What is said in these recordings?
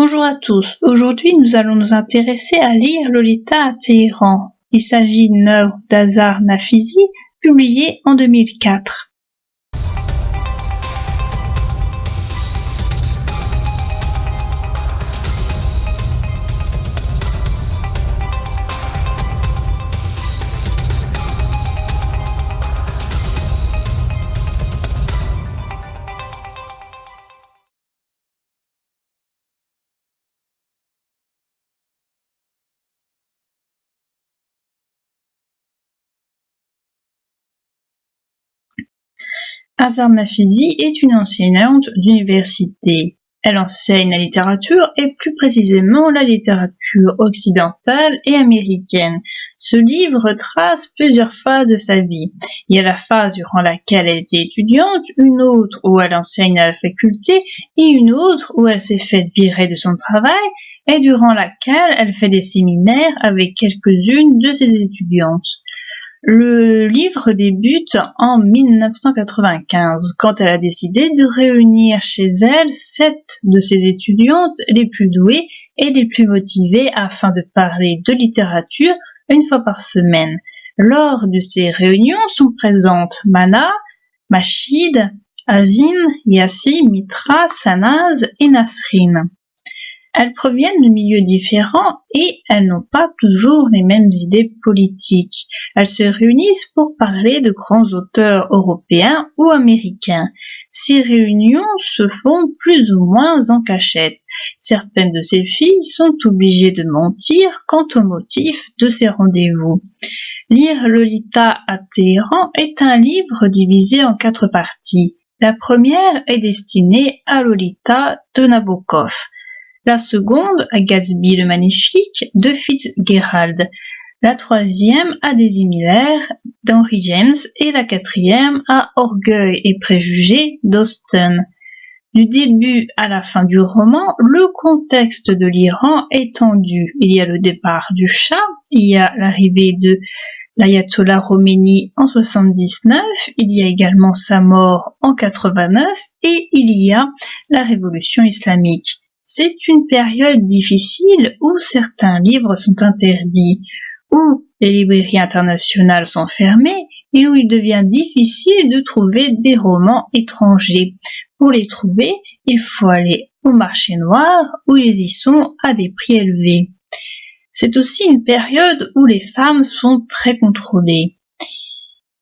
Bonjour à tous. Aujourd'hui, nous allons nous intéresser à lire Lolita à Téhéran. Il s'agit d'une œuvre d'Azar Nafisi, publiée en 2004. Azar Nafisi est une enseignante d'université. Elle enseigne la littérature et plus précisément la littérature occidentale et américaine. Ce livre retrace plusieurs phases de sa vie. Il y a la phase durant laquelle elle était étudiante, une autre où elle enseigne à la faculté et une autre où elle s'est faite virer de son travail et durant laquelle elle fait des séminaires avec quelques-unes de ses étudiantes. Le livre débute en 1995, quand elle a décidé de réunir chez elle 7 de ses étudiantes les plus douées et les plus motivées afin de parler de littérature une fois par semaine. Lors de ces réunions sont présentes Mana, Machid, Azim, Yassi, Mitra, Sanaz et Nasrin. Elles proviennent de milieux différents et elles n'ont pas toujours les mêmes idées politiques. Elles se réunissent pour parler de grands auteurs européens ou américains. Ces réunions se font plus ou moins en cachette. Certaines de ces filles sont obligées de mentir quant au motif de ces rendez-vous. Lire Lolita à Téhéran est un livre divisé en 4 parties. La première est destinée à Lolita de Nabokov. La seconde à Gatsby le Magnifique de Fitzgerald, la troisième à Daisy Miller d'Henry James et la quatrième à Orgueil et préjugés d'Austen. Du début à la fin du roman, le contexte de l'Iran est tendu. Il y a le départ du Shah, il y a l'arrivée de l'Ayatollah Khomeini en 79, il y a également sa mort en 89 et il y a la révolution islamique. C'est une période difficile où certains livres sont interdits, où les librairies internationales sont fermées et où il devient difficile de trouver des romans étrangers. Pour les trouver, il faut aller au marché noir où ils y sont à des prix élevés. C'est aussi une période où les femmes sont très contrôlées.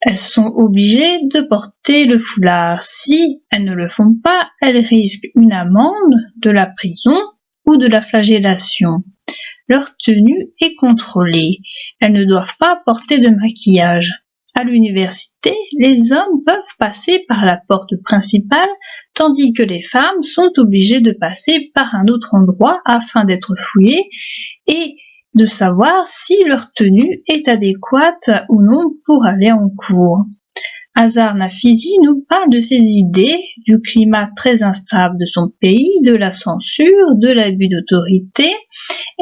Elles sont obligées de porter le foulard. Si elles ne le font pas, elles risquent une amende, de la prison ou de la flagellation. Leur tenue est contrôlée. Elles ne doivent pas porter de maquillage. À l'université, les hommes peuvent passer par la porte principale, tandis que les femmes sont obligées de passer par un autre endroit afin d'être fouillées et de savoir si leur tenue est adéquate ou non pour aller en cours. Azar Nafisi nous parle de ses idées, du climat très instable de son pays, de la censure, de l'abus d'autorité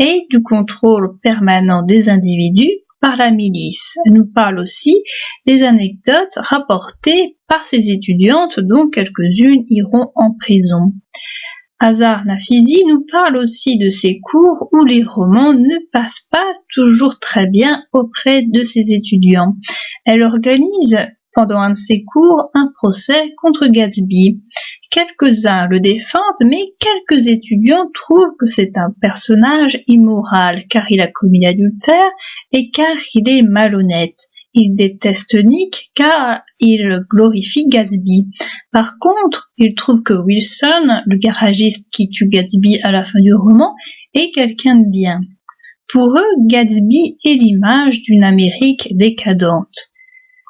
et du contrôle permanent des individus par la milice. Elle nous parle aussi des anecdotes rapportées par ses étudiantes, dont quelques-unes iront en prison. Azar Nafisi nous parle aussi de ses cours où les romans ne passent pas toujours très bien auprès de ses étudiants. Elle organise pendant un de ses cours un procès contre Gatsby. Quelques-uns le défendent, mais quelques étudiants trouvent que c'est un personnage immoral car il a commis l'adultère et car il est malhonnête. Il déteste Nick car il glorifie Gatsby. Par contre, il trouve que Wilson, le garagiste qui tue Gatsby à la fin du roman, est quelqu'un de bien. Pour eux, Gatsby est l'image d'une Amérique décadente.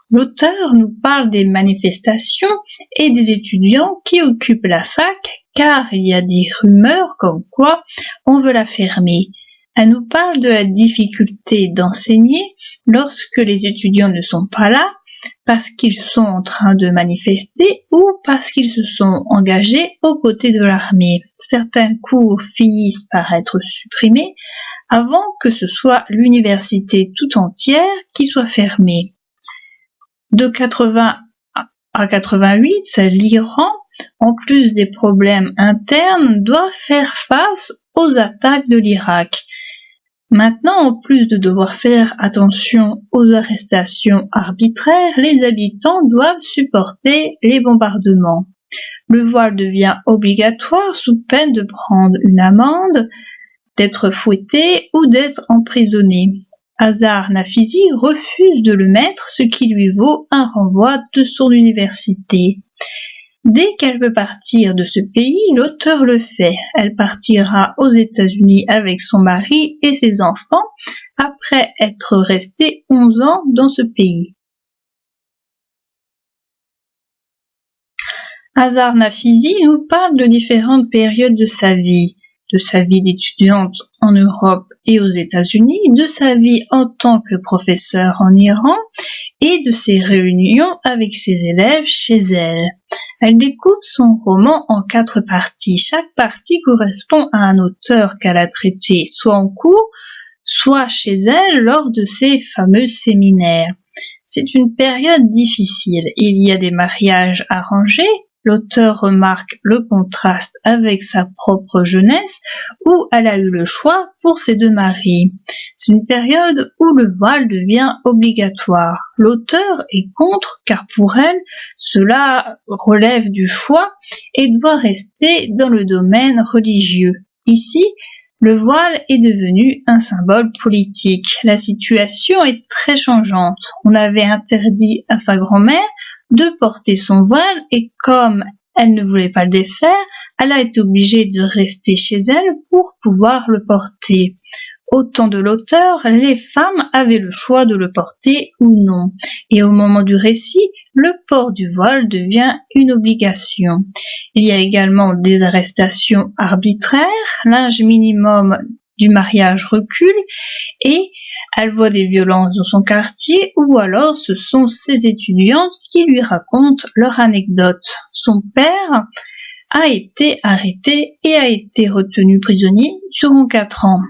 L'auteur nous parle des manifestations et des étudiants qui occupent la fac car il y a des rumeurs comme quoi on veut la fermer. Elle nous parle de la difficulté d'enseigner lorsque les étudiants ne sont pas là, parce qu'ils sont en train de manifester ou parce qu'ils se sont engagés aux côtés de l'armée. Certains cours finissent par être supprimés avant que ce soit l'université tout entière qui soit fermée. De 80 à 88, l'Iran, en plus des problèmes internes, doit faire face aux attaques de l'Irak. Maintenant, en plus de devoir faire attention aux arrestations arbitraires, les habitants doivent supporter les bombardements. Le voile devient obligatoire sous peine de prendre une amende, d'être fouetté ou d'être emprisonné. Azar Nafisi refuse de le mettre, ce qui lui vaut un renvoi de son université. Dès qu'elle peut partir de ce pays, l'auteur le fait. Elle partira aux États-Unis avec son mari et ses enfants après être restée 11 ans dans ce pays. Azar Nafisi nous parle de différentes périodes de sa vie d'étudiante en Europe et aux États-Unis, de sa vie en tant que professeur en Iran et de ses réunions avec ses élèves chez elle. Elle découpe son roman en 4 parties. Chaque partie correspond à un auteur qu'elle a traité soit en cours, soit chez elle lors de ses fameux séminaires. C'est une période difficile. Il y a des mariages arrangés. L'auteur remarque le contraste avec sa propre jeunesse où elle a eu le choix pour ses 2 maris. C'est une période où le voile devient obligatoire. L'auteur est contre car pour elle, cela relève du choix et doit rester dans le domaine religieux. Ici, le voile est devenu un symbole politique. La situation est très changeante. On avait interdit à sa grand-mère de porter son voile et comme elle ne voulait pas le défaire, elle a été obligée de rester chez elle pour pouvoir le porter. Au temps de l'auteur, les femmes avaient le choix de le porter ou non. Et au moment du récit, le port du voile devient une obligation. Il y a également des arrestations arbitraires, l'âge minimum du mariage recule et elle voit des violences dans son quartier ou alors ce sont ses étudiantes qui lui racontent leur anecdote. Son père a été arrêté et a été retenu prisonnier durant 4 ans.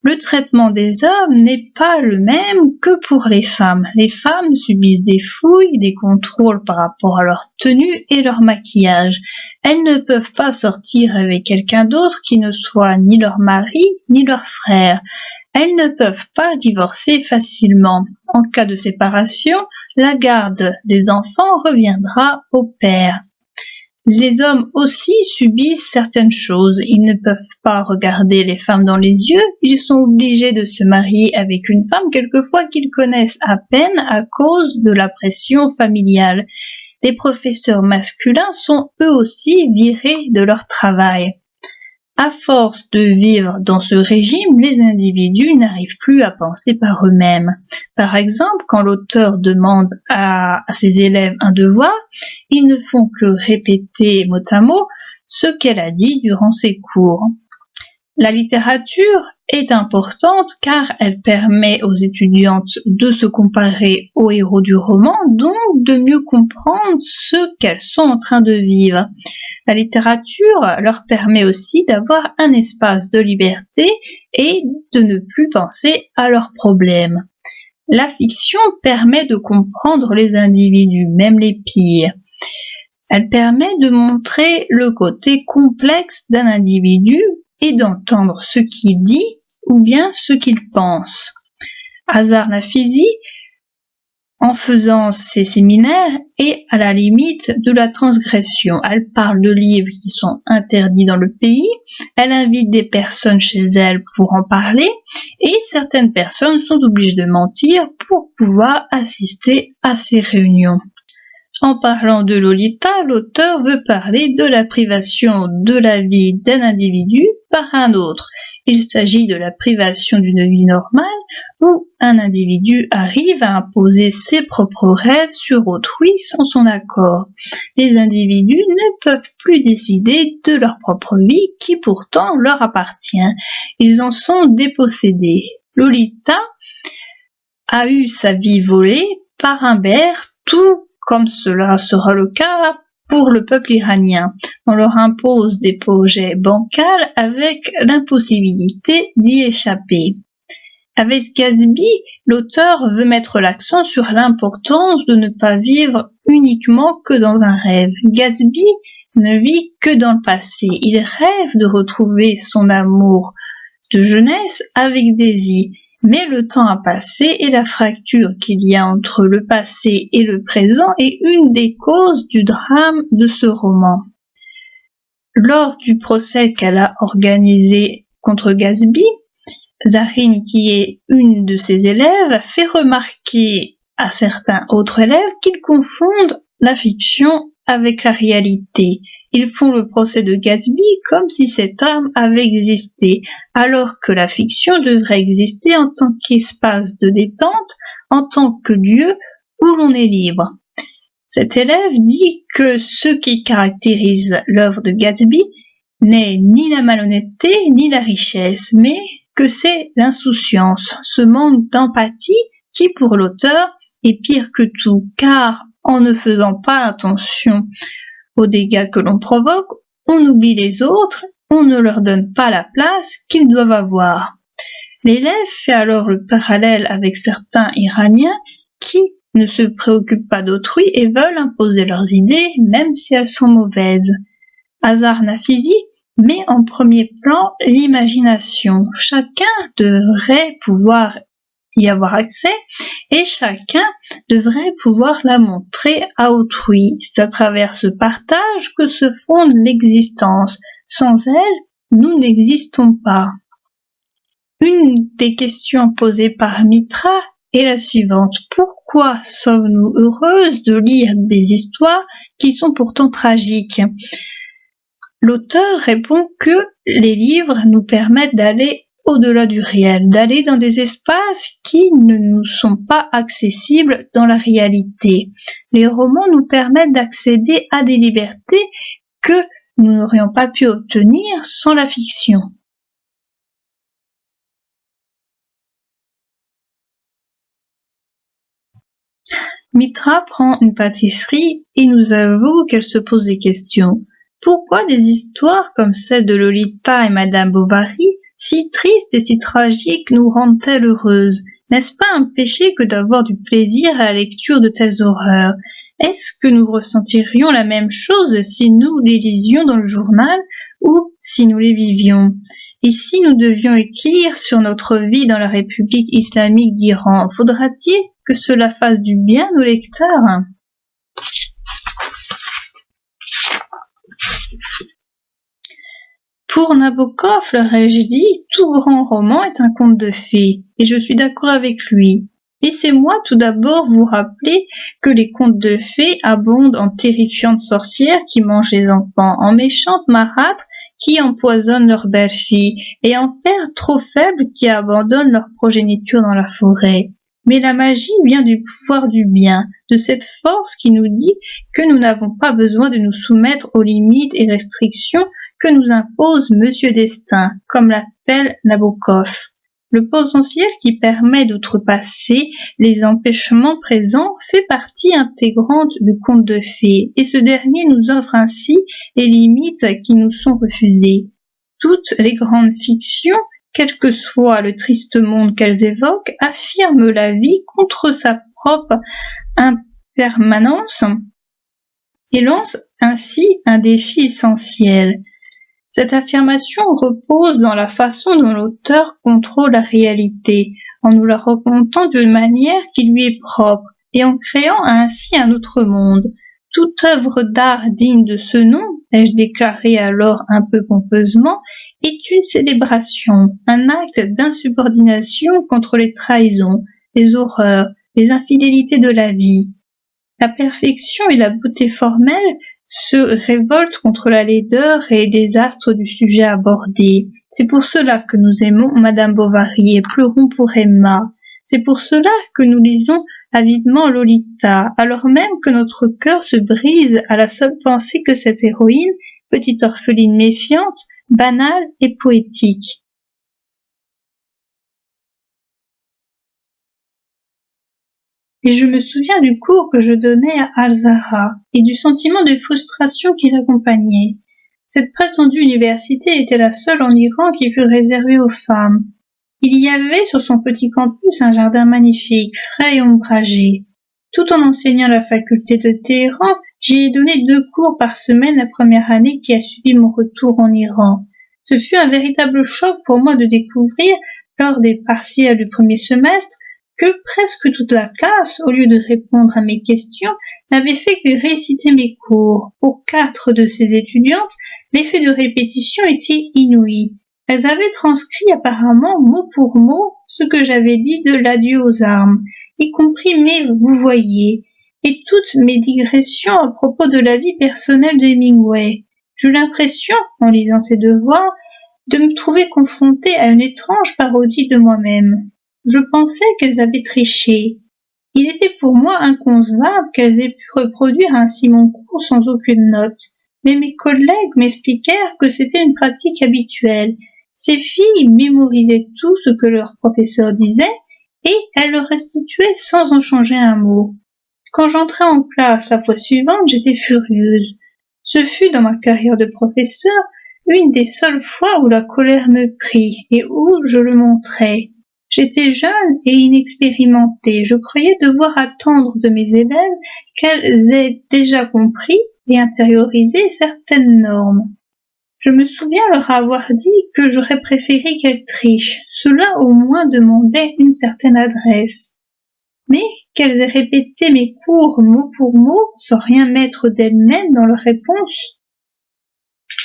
Le traitement des hommes n'est pas le même que pour les femmes. Les femmes subissent des fouilles, des contrôles par rapport à leur tenue et leur maquillage. Elles ne peuvent pas sortir avec quelqu'un d'autre qui ne soit ni leur mari ni leur frère. Elles ne peuvent pas divorcer facilement. En cas de séparation, la garde des enfants reviendra au père. Les hommes aussi subissent certaines choses. Ils ne peuvent pas regarder les femmes dans les yeux. Ils sont obligés de se marier avec une femme quelquefois qu'ils connaissent à peine à cause de la pression familiale. Les professeurs masculins sont eux aussi virés de leur travail. À force de vivre dans ce régime, les individus n'arrivent plus à penser par eux-mêmes. Par exemple, quand l'auteur demande à ses élèves un devoir, ils ne font que répéter mot à mot ce qu'elle a dit durant ses cours. La littérature est importante car elle permet aux étudiantes de se comparer aux héros du roman, donc de mieux comprendre ce qu'elles sont en train de vivre. La littérature leur permet aussi d'avoir un espace de liberté et de ne plus penser à leurs problèmes. La fiction permet de comprendre les individus, même les pires. Elle permet de montrer le côté complexe d'un individu et d'entendre ce qu'il dit ou bien ce qu'il pense. Azar Nafisi, en faisant ses séminaires, est à la limite de la transgression. Elle parle de livres qui sont interdits dans le pays, elle invite des personnes chez elle pour en parler et certaines personnes sont obligées de mentir pour pouvoir assister à ces réunions. En parlant de Lolita, l'auteur veut parler de la privation de la vie d'un individu par un autre. Il s'agit de la privation d'une vie normale où un individu arrive à imposer ses propres rêves sur autrui sans son accord. Les individus ne peuvent plus décider de leur propre vie qui pourtant leur appartient. Ils en sont dépossédés. Lolita a eu sa vie volée par un bear, tout comme cela sera le cas pour le peuple iranien. On leur impose des projets bancals avec l'impossibilité d'y échapper. Avec Gatsby, l'auteur veut mettre l'accent sur l'importance de ne pas vivre uniquement que dans un rêve. Gatsby ne vit que dans le passé. Il rêve de retrouver son amour de jeunesse avec Daisy. Mais le temps a passé et la fracture qu'il y a entre le passé et le présent est une des causes du drame de ce roman. Lors du procès qu'elle a organisé contre Gatsby, Zarine, qui est une de ses élèves, fait remarquer à certains autres élèves qu'ils confondent la fiction avec la réalité. Ils font le procès de Gatsby comme si cet homme avait existé, alors que la fiction devrait exister en tant qu'espace de détente, en tant que lieu où l'on est libre. Cet élève dit que ce qui caractérise l'œuvre de Gatsby n'est ni la malhonnêteté ni la richesse, mais que c'est l'insouciance, ce manque d'empathie qui, pour l'auteur, est pire que tout, car en ne faisant pas attention aux dégâts que l'on provoque, on oublie les autres, on ne leur donne pas la place qu'ils doivent avoir. L'élève fait alors le parallèle avec certains Iraniens qui ne se préoccupent pas d'autrui et veulent imposer leurs idées, même si elles sont mauvaises. Azar Nafizi met en premier plan l'imagination. Chacun devrait pouvoir y avoir accès et chacun devrait pouvoir la montrer à autrui. C'est à travers ce partage que se fonde l'existence. Sans elle, nous n'existons pas. Une des questions posées par Mitra est la suivante. Pourquoi sommes-nous heureuses de lire des histoires qui sont pourtant tragiques ? L'auteur répond que les livres nous permettent d'aller au-delà du réel, d'aller dans des espaces qui ne nous sont pas accessibles dans la réalité. Les romans nous permettent d'accéder à des libertés que nous n'aurions pas pu obtenir sans la fiction. Mitra prend une pâtisserie et nous avoue qu'elle se pose des questions. Pourquoi des histoires comme celle de Lolita et Madame Bovary, si tristes et si tragiques, nous rendent-elles heureuses ? N'est-ce pas un péché que d'avoir du plaisir à la lecture de telles horreurs ? Est-ce que nous ressentirions la même chose si nous les lisions dans le journal ou si nous les vivions ? Et si nous devions écrire sur notre vie dans la République islamique d'Iran, faudra-t-il que cela fasse du bien aux lecteurs ? Pour Nabokov, l'aurais-je dit, tout grand roman est un conte de fées, et je suis d'accord avec lui. Laissez-moi tout d'abord vous rappeler que les contes de fées abondent en terrifiantes sorcières qui mangent les enfants, en méchantes marâtres qui empoisonnent leurs belles filles, et en pères trop faibles qui abandonnent leur progéniture dans la forêt. Mais la magie vient du pouvoir du bien, de cette force qui nous dit que nous n'avons pas besoin de nous soumettre aux limites et restrictions que nous impose Monsieur Destin, comme l'appelle Nabokov. Le potentiel qui permet d'outrepasser les empêchements présents fait partie intégrante du conte de fées, et ce dernier nous offre ainsi les limites qui nous sont refusées. Toutes les grandes fictions, quel que soit le triste monde qu'elles évoquent, affirment la vie contre sa propre impermanence et lancent ainsi un défi essentiel. Cette affirmation repose dans la façon dont l'auteur contrôle la réalité, en nous la racontant d'une manière qui lui est propre, et en créant ainsi un autre monde. Toute œuvre d'art digne de ce nom, ai-je déclaré alors un peu pompeusement, est une célébration, un acte d'insubordination contre les trahisons, les horreurs, les infidélités de la vie. La perfection et la beauté formelle se révoltent contre la laideur et les désastres du sujet abordé. C'est pour cela que nous aimons Madame Bovary et pleurons pour Emma. C'est pour cela que nous lisons avidement Lolita, alors même que notre cœur se brise à la seule pensée que cette héroïne, petite orpheline méfiante, banale et poétique. Et je me souviens du cours que je donnais à Al-Zahra et du sentiment de frustration qui l'accompagnait. Cette prétendue université était la seule en Iran qui fût réservée aux femmes. Il y avait sur son petit campus un jardin magnifique, frais et ombragé. Tout en enseignant la faculté de Téhéran, J'y ai donné 2 cours par semaine la première année qui a suivi mon retour en Iran. Ce fut un véritable choc pour moi de découvrir, lors des partiels du premier semestre, que presque toute la classe, au lieu de répondre à mes questions, n'avait fait que réciter mes cours. Pour 4 de ces étudiantes, l'effet de répétition était inouï. Elles avaient transcrit apparemment mot pour mot ce que j'avais dit de l'adieu aux armes, y compris mes vous voyez, et toutes mes digressions à propos de la vie personnelle de Hemingway. J'eus l'impression, en lisant ces devoirs, de me trouver confrontée à une étrange parodie de moi-même. Je pensais qu'elles avaient triché. Il était pour moi inconcevable qu'elles aient pu reproduire ainsi mon cours sans aucune note, mais mes collègues m'expliquèrent que c'était une pratique habituelle. Ces filles mémorisaient tout ce que leur professeur disait et elles le restituaient sans en changer un mot. Quand j'entrai en classe la fois suivante, j'étais furieuse. Ce fut dans ma carrière de professeur une des seules fois où la colère me prit et où je le montrai. J'étais jeune et inexpérimentée, je croyais devoir attendre de mes élèves qu'elles aient déjà compris et intériorisé certaines normes. Je me souviens leur avoir dit que j'aurais préféré qu'elles trichent, cela au moins demandait une certaine adresse. Mais qu'elles aient répété mes cours mot pour mot, sans rien mettre d'elles-mêmes dans leurs réponses.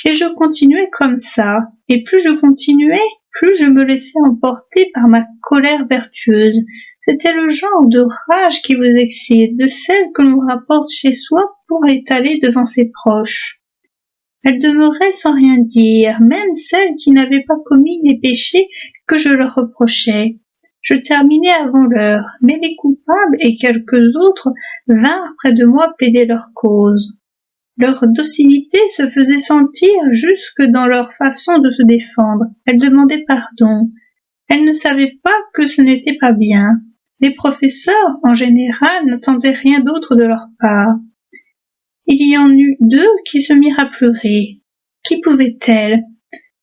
Et je continuais comme ça, et plus je continuais, plus je me laissais emporter par ma colère vertueuse. C'était le genre de rage qui vous excite, de celle que l'on rapporte chez soi pour l'étaler devant ses proches. Elles demeuraient sans rien dire, même celles qui n'avaient pas commis les péchés que je leur reprochais. Je terminai avant l'heure, mais les coupables et quelques autres vinrent près de moi plaider leur cause. Leur docilité se faisait sentir jusque dans leur façon de se défendre. Elles demandaient pardon. Elles ne savaient pas que ce n'était pas bien. Les professeurs, en général, n'attendaient rien d'autre de leur part. Il y en eut 2 qui se mirent à pleurer. Qui pouvaient-elles?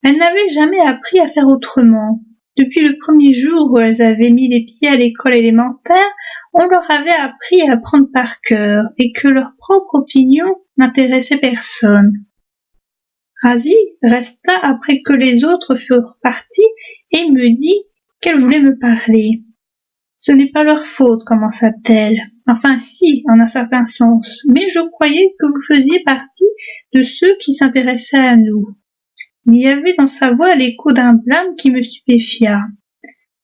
Elles n'avaient jamais appris à faire autrement. Depuis le premier jour où elles avaient mis les pieds à l'école élémentaire, on leur avait appris à apprendre par cœur et que leur propre opinion n'intéressait personne. Razi resta après que les autres furent partis et me dit qu'elle voulait me parler. Ce n'est pas leur faute, commença-t-elle. Enfin si, en un certain sens, mais je croyais que vous faisiez partie de ceux qui s'intéressaient à nous. Il y avait dans sa voix l'écho d'un blâme qui me stupéfia.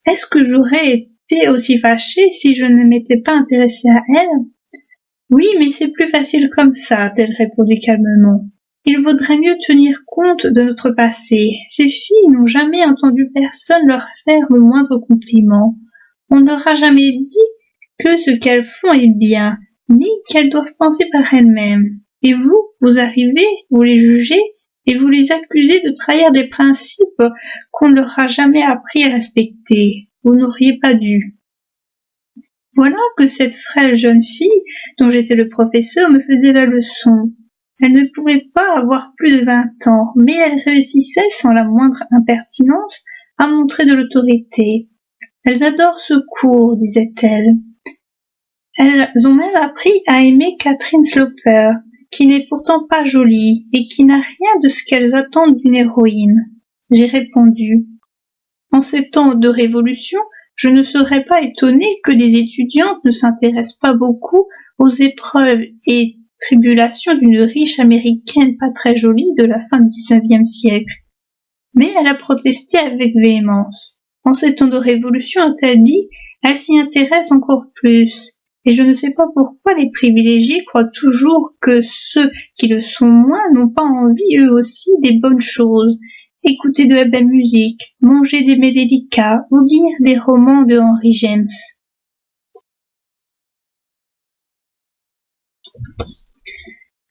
Est-ce que j'aurais été aussi fâchée si je ne m'étais pas intéressée à elle? Oui, mais c'est plus facile comme ça, a-t-elle répondu calmement. Il vaudrait mieux tenir compte de notre passé. Ces filles n'ont jamais entendu personne leur faire le moindre compliment. On ne leur a jamais dit que ce qu'elles font est bien, ni qu'elles doivent penser par elles-mêmes. Et vous arrivez, vous les jugez, et vous les accusez de trahir des principes qu'on ne leur a jamais appris à respecter. Vous n'auriez pas dû. Voilà que cette frêle jeune fille, dont j'étais le professeur, me faisait la leçon. Elle ne pouvait pas avoir plus de 20 ans, mais elle réussissait sans la moindre impertinence à montrer de l'autorité. Elles adorent ce cours, disait-elle. Elles ont même appris à aimer Catherine Sloper, qui n'est pourtant pas jolie et qui n'a rien de ce qu'elles attendent d'une héroïne. J'ai répondu. En ces temps de révolution, je ne serais pas étonnée que des étudiantes ne s'intéressent pas beaucoup aux épreuves et tribulations d'une riche américaine pas très jolie de la fin du XIXe siècle. Mais elle a protesté avec véhémence. En ces temps de révolution, a-t-elle dit, elle s'y intéresse encore plus. Et je ne sais pas pourquoi les privilégiés croient toujours que ceux qui le sont moins n'ont pas envie eux aussi des bonnes choses. Écouter de la belle musique, manger des mets délicats ou lire des romans de Henry James.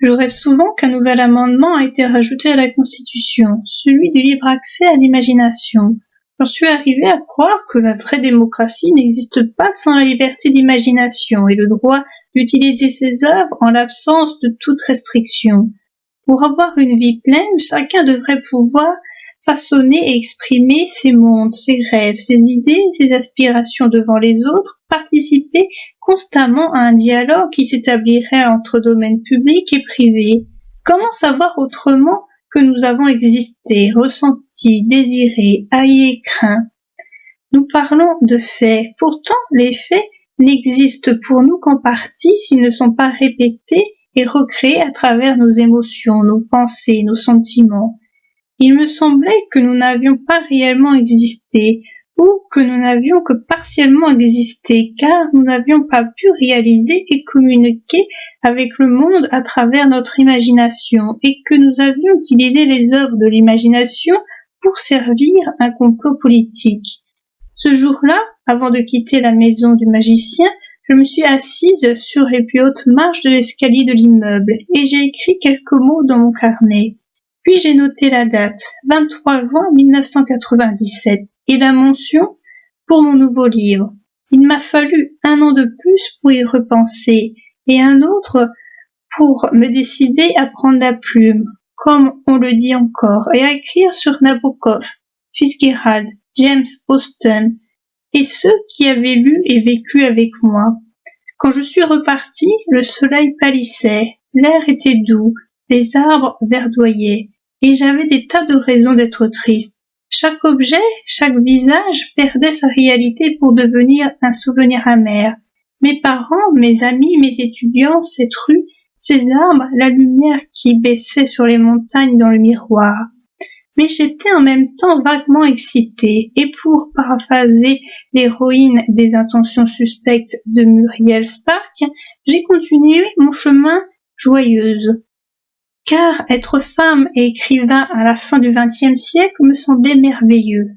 Je rêve souvent qu'un nouvel amendement a été rajouté à la Constitution, celui du libre accès à l'imagination. J'en suis arrivée à croire que la vraie démocratie n'existe pas sans la liberté d'imagination et le droit d'utiliser ses œuvres en l'absence de toute restriction. Pour avoir une vie pleine, chacun devrait pouvoir façonner et exprimer ses mondes, ses rêves, ses idées, ses aspirations devant les autres, participer constamment à un dialogue qui s'établirait entre domaine public et privé. Comment savoir autrement que nous avons existé, ressenti, désiré, haï et craint? Nous parlons de faits. Pourtant, les faits n'existent pour nous qu'en partie s'ils ne sont pas répétés et recréés à travers nos émotions, nos pensées, nos sentiments. Il me semblait que nous n'avions pas réellement existé, ou que nous n'avions que partiellement existé, car nous n'avions pas pu réaliser et communiquer avec le monde à travers notre imagination, et que nous avions utilisé les œuvres de l'imagination pour servir un complot politique. Ce jour-là, avant de quitter la maison du magicien, je me suis assise sur les plus hautes marches de l'escalier de l'immeuble, et j'ai écrit quelques mots dans mon carnet. Puis j'ai noté la date, 23 juin 1997, et la mention pour mon nouveau livre. Il m'a fallu 1 an de plus pour y repenser, et un autre pour me décider à prendre la plume, comme on le dit encore, et à écrire sur Nabokov, Fitzgerald, James Austen, et ceux qui avaient lu et vécu avec moi. Quand je suis repartie, le soleil pâlissait, l'air était doux, les arbres verdoyaient, et j'avais des tas de raisons d'être triste. Chaque objet, chaque visage perdait sa réalité pour devenir un souvenir amer. Mes parents, mes amis, mes étudiants, cette rue, ces arbres, la lumière qui baissait sur les montagnes dans le miroir. Mais j'étais en même temps vaguement excitée, et pour paraphraser l'héroïne des intentions suspectes de Muriel Spark, j'ai continué mon chemin joyeuse. Car être femme et écrivain à la fin du XXe siècle me semblait merveilleux.